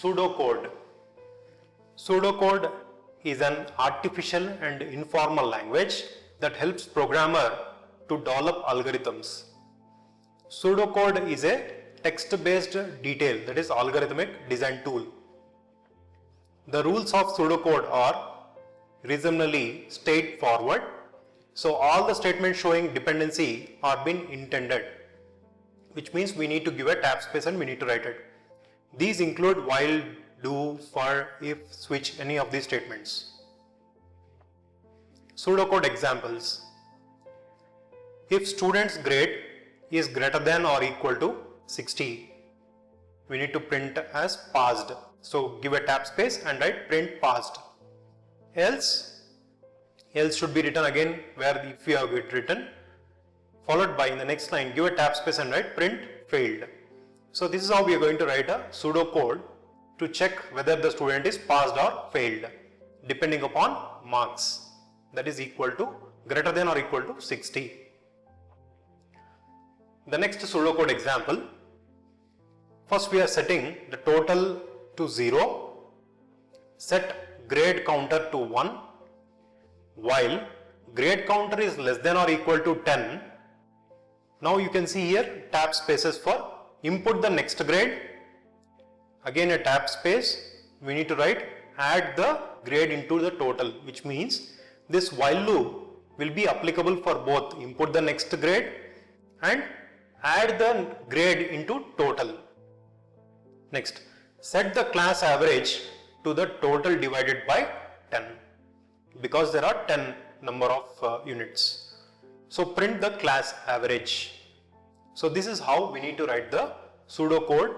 Pseudocode. Pseudocode is an artificial and informal language that helps programmer to develop algorithms. Pseudocode is a text-based detail, that is algorithmic design tool. The rules of pseudocode are reasonably straightforward. So all the statements showing dependency are been intended, which means we need to give a tab space and we need to write it. These include while, do, for, if, switch, any of these statements. Pseudocode examples. If student's grade is greater than or equal to 60, we need to print as passed. So give a tab space and write print passed. Else should be written again where if you have it written, followed by in the next line give a tab space and write print failed. So this is how we are going to write a pseudocode to check whether the student is passed or failed depending upon marks, that is equal to greater than or equal to 60. The next pseudocode example, first we are setting the total to 0, set grade counter to 1, while grade counter is less than or equal to 10. Now you can see here tab spaces for input the next grade, again a tab space, we need to write add the grade into the total, which means this while loop will be applicable for both input the next grade and add the grade into total. Next, set the class average to the total divided by 10, because there are 10 number of units. So print the class average. So this is how we need to write the pseudocode